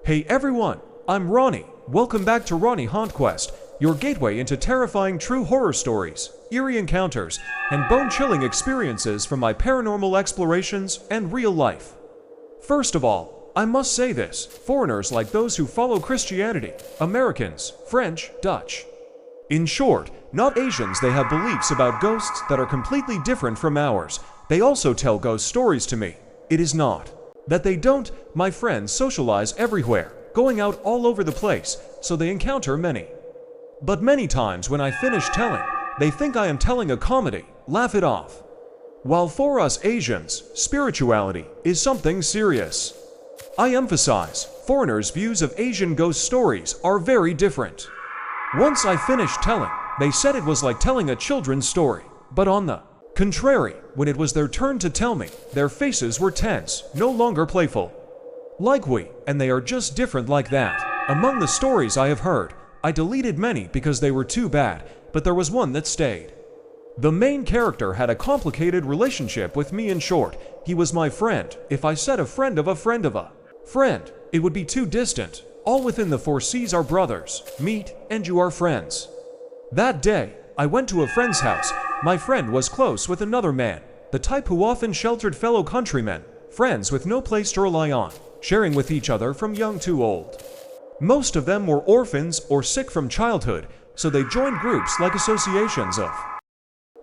Hey everyone, I'm Ronnie. Welcome back to Ronnie-HauntQuest, your gateway into terrifying true horror stories, eerie encounters, and bone-chilling experiences from my paranormal explorations and real life. First of all, I must say this, foreigners like those who follow Christianity, Americans, French, Dutch. In short, not Asians, they have beliefs about ghosts that are completely different from ours. They also tell ghost stories to me. It is not that they don't. My friends socialize everywhere, going out all over the place, so they encounter many. But many times when I finish telling, they think I am telling a comedy, laugh it off. While for us Asians, spirituality is something serious. I emphasize, foreigners' views of Asian ghost stories are very different. Once I finished telling, they said it was like telling a children's story, but on the contrary, when it was their turn to tell me, their faces were tense, no longer playful. Like we, and they are just different like that. Among the stories I have heard, I deleted many because they were too bad, but there was one that stayed. The main character had a complicated relationship with me. In short, he was my friend. If I said a friend of a friend of a friend, it would be too distant. All within the four C's are brothers, meet, and you are friends. That day, I went to a friend's house. My friend was close with another man, the type who often sheltered fellow countrymen, friends with no place to rely on, sharing with each other from young to old. Most of them were orphans or sick from childhood, so they joined groups like associations of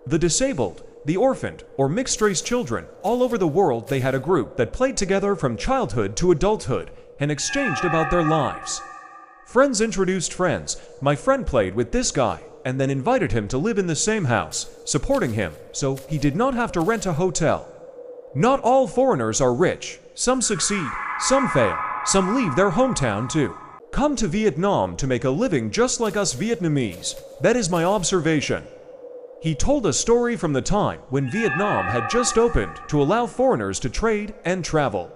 the disabled, the orphaned, or mixed-race children. All over the world they had a group that played together from childhood to adulthood and exchanged about their lives. Friends introduced friends. My friend played with this guy and then invited him to live in the same house, supporting him, so he did not have to rent a hotel. Not all foreigners are rich. Some succeed, some fail, some leave their hometown to come to Vietnam to make a living just like us Vietnamese. That is my observation. He told a story from the time when Vietnam had just opened to allow foreigners to trade and travel.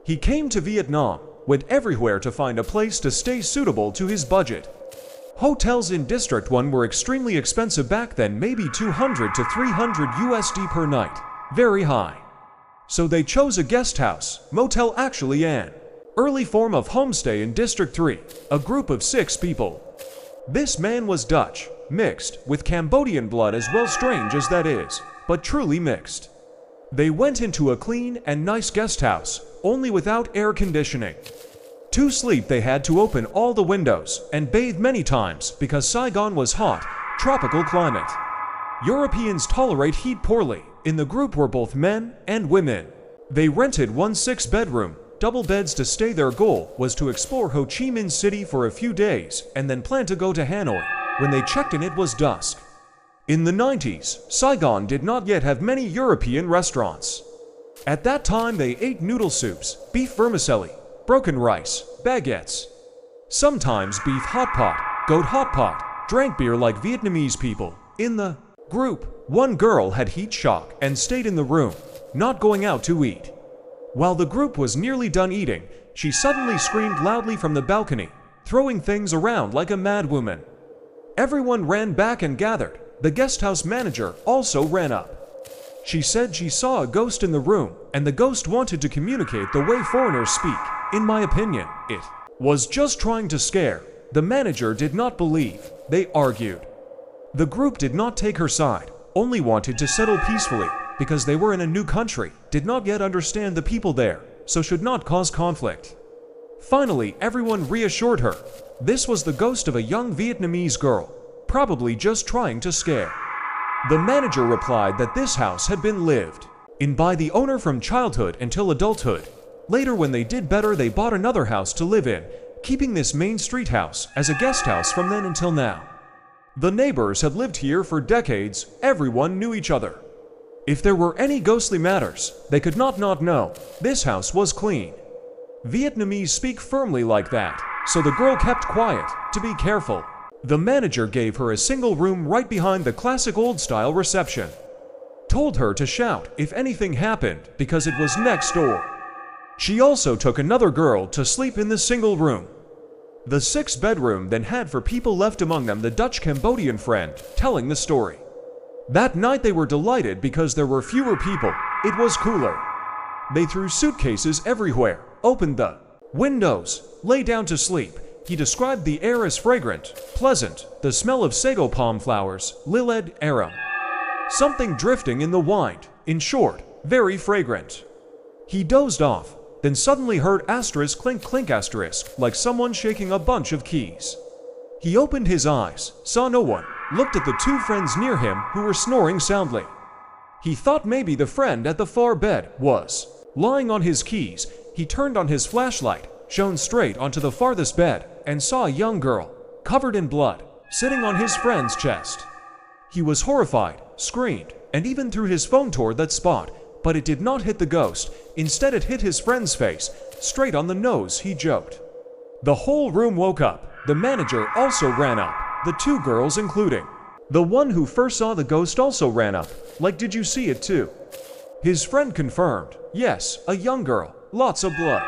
He came to Vietnam, went everywhere to find a place to stay suitable to his budget. Hotels in District 1 were extremely expensive back then, maybe 200 to 300 USD per night. Very high. So they chose a guest house, motel, actually an early form of homestay in District 3, a group of 6 people. This man was Dutch, mixed with Cambodian blood as well, strange as that is, but truly mixed. They went into a clean and nice guest house, only without air conditioning. To sleep they had to open all the windows and bathe many times because Saigon was hot, tropical climate. Europeans tolerate heat poorly. In the group were both men and women. They rented 1 6-bedroom, double beds to stay. Their goal was to explore Chi Minh City for a few days and then plan to go to Hanoi. When they checked in, it was dusk. In the 90s, Saigon did not yet have many European restaurants. At that time they ate noodle soups, beef vermicelli, broken rice, baguettes, sometimes beef hot pot, goat hot pot, drank beer like Vietnamese people. In the group, one girl had heat shock and stayed in the room, not going out to eat. While the group was nearly done eating, she suddenly screamed loudly from the balcony, throwing things around like a mad woman. Everyone ran back and gathered. The guesthouse manager also ran up. She said she saw a ghost in the room, and the ghost wanted to communicate the way foreigners speak. In my opinion, it was just trying to scare. The manager did not believe. They argued. The group did not take her side, only wanted to settle peacefully, because they were in a new country, did not yet understand the people there, so should not cause conflict. Finally, everyone reassured her. This was the ghost of a young Vietnamese girl, probably just trying to scare. The manager replied that this house had been lived in by the owner from childhood until adulthood. Later, when they did better, they bought another house to live in, keeping this main street house as a guest house from then until now. The neighbors had lived here for decades. Everyone knew each other. If there were any ghostly matters, they could not know. This house was clean. Vietnamese speak firmly like that, so the girl kept quiet, to be careful. The manager gave her a single room right behind the classic old-style reception. Told her to shout if anything happened because it was next door. She also took another girl to sleep in the single room. The 6-bedroom then had for people left, among them the Dutch-Cambodian friend, telling the story. That night they were delighted because there were fewer people. It was cooler. They threw suitcases everywhere, opened the Windows. Lay down to sleep. He described the air as fragrant, pleasant, the smell of sago palm flowers, liled arum. Something drifting in the wind, in short, very fragrant. He dozed off, then suddenly heard asterisk clink clink asterisk, like someone shaking a bunch of keys. He opened his eyes, saw no one, looked at the two friends near him who were snoring soundly. He thought maybe the friend at the far bed was lying on his keys. He turned on his flashlight, shone straight onto the farthest bed, and saw a young girl, covered in blood, sitting on his friend's chest. He was horrified, screamed, and even threw his phone toward that spot, but it did not hit the ghost. Instead it hit his friend's face, straight on the nose, he joked. The whole room woke up. The manager also ran up, the two girls including. The one who first saw the ghost also ran up, like, did you see it too? His friend confirmed, yes, a young girl, lots of blood.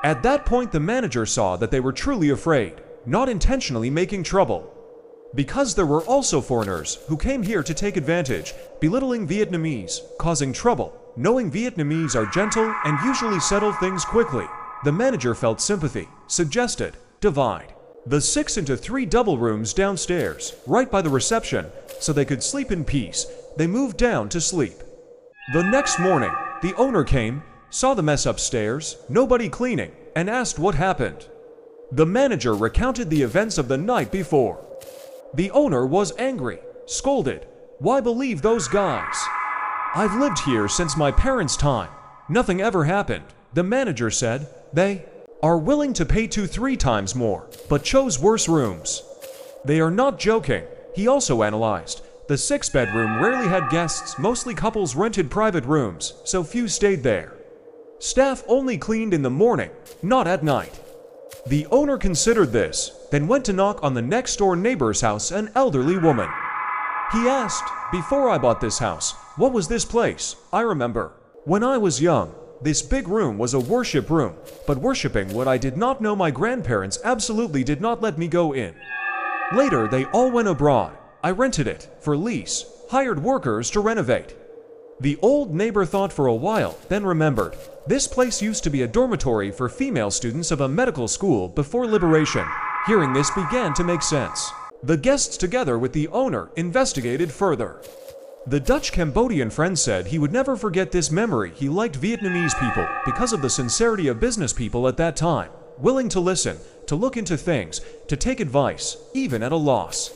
At that point the manager saw that they were truly afraid, not intentionally making trouble. Because there were also foreigners who came here to take advantage, belittling Vietnamese, causing trouble. Knowing Vietnamese are gentle and usually settle things quickly, the manager felt sympathy, suggested, divide the 6 into 3 double rooms downstairs, right by the reception, so they could sleep in peace. They moved down to sleep. The next morning, the owner came, saw the mess upstairs, nobody cleaning, and asked what happened. The manager recounted the events of the night before. The owner was angry, scolded. Why believe those guys? I've lived here since my parents' time. Nothing ever happened. The manager said, they are willing to pay 2-3 times more, but chose worse rooms. They are not joking. He also analyzed. The 6-bedroom rarely had guests, mostly couples rented private rooms, so few stayed there. Staff only cleaned in the morning, not at night. The owner considered this, then went to knock on the next-door neighbor's house, an elderly woman. He asked, before I bought this house, what was this place? I remember. When I was young, this big room was a worship room, but worshiping what I did not know, my grandparents absolutely did not let me go in. Later, they all went abroad. I rented it, for lease, hired workers to renovate. The old neighbor thought for a while, then remembered. This place used to be a dormitory for female students of a medical school before liberation. Hearing this began to make sense. The guests, together with the owner, investigated further. The Dutch-Cambodian friend said he would never forget this memory. He liked Vietnamese people because of the sincerity of business people at that time, willing to listen, to look into things, to take advice, even at a loss.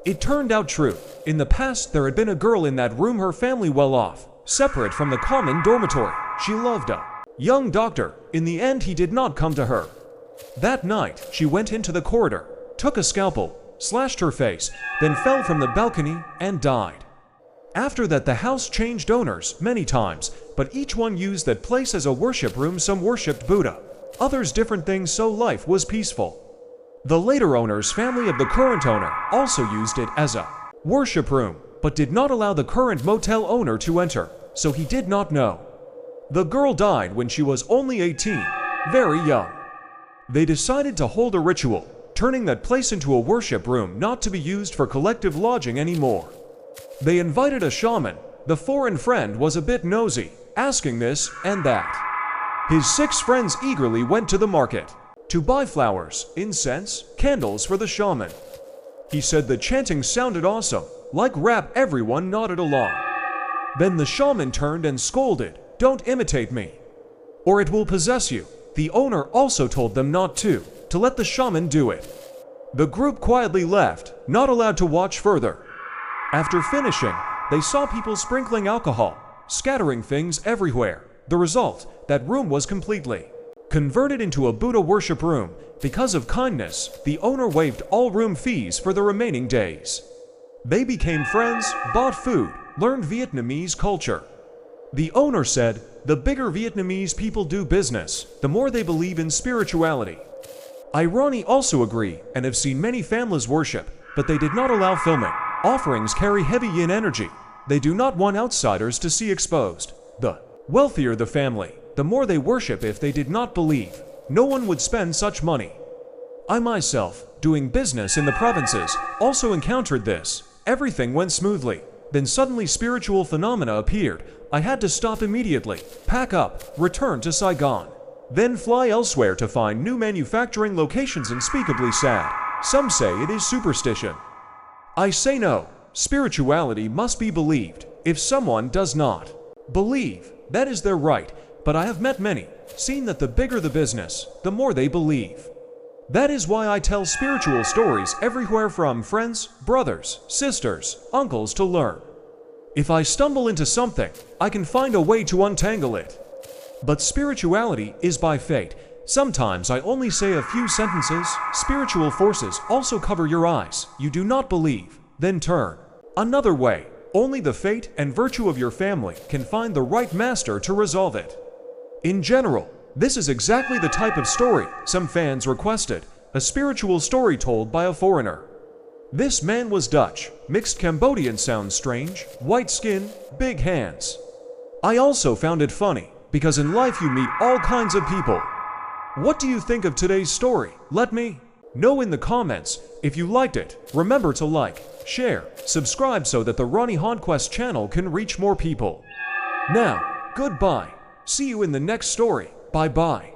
It turned out true. In the past, there had been a girl in that room, her family well off, separate from the common dormitory. She loved a young doctor. In the end, he did not come to her. That night, she went into the corridor, took a scalpel, slashed her face, then fell from the balcony and died. After that, the house changed owners many times, but each one used that place as a worship room. Some worshipped Buddha, others different things, so life was peaceful. The later owner's family of the current owner also used it as a worship room, but did not allow the current motel owner to enter, so he did not know. The girl died when she was only 18, very young. They decided to hold a ritual, turning that place into a worship room, not to be used for collective lodging anymore. They invited a shaman. The foreign friend was a bit nosy, asking this and that. His 6 friends eagerly went to the market to buy flowers, incense, candles for the shaman. He said the chanting sounded awesome, like rap. Everyone nodded along. Then the shaman turned and scolded, "Don't imitate me, or it will possess you." The owner also told them not to let the shaman do it. The group quietly left, not allowed to watch further. After finishing, they saw people sprinkling alcohol, scattering things everywhere. The result, that room was completely converted into a Buddha worship room. Because of kindness, the owner waived all room fees for the remaining days. They became friends, bought food, learned Vietnamese culture. The owner said, the bigger Vietnamese people do business, the more they believe in spirituality. Ronnie also agree and have seen many families worship, but they did not allow filming. Offerings carry heavy yin energy. They do not want outsiders to see exposed. The wealthier the family, the more they worship. If they did not believe, no one would spend such money. I myself, doing business in the provinces, also encountered this. Everything went smoothly. Then suddenly spiritual phenomena appeared. I had to stop immediately, pack up, return to Saigon. then fly elsewhere to find new manufacturing locations unspeakably sad. Some say it is superstition. I say no. Spirituality must be believed. If someone does not believe, that is their right. But I have met many, seen that the bigger the business, the more they believe. That is why I tell spiritual stories everywhere, from friends, brothers, sisters, uncles, to learn. If I stumble into something, I can find a way to untangle it. But spirituality is by fate. Sometimes I only say a few sentences. Spiritual forces also cover your eyes. You do not believe, then turn another way. Only the fate and virtue of your family can find the right master to resolve it. In general, this is exactly the type of story some fans requested, a spiritual story told by a foreigner. This man was Dutch. Mixed Cambodian sounds strange. White skin, big hands. I also found it funny, because in life you meet all kinds of people. What do you think of today's story? Let me know in the comments. If you liked it, remember to like, share, subscribe so that the Ronnie-HauntQuest channel can reach more people. Now, goodbye. See you in the next story. Bye-bye.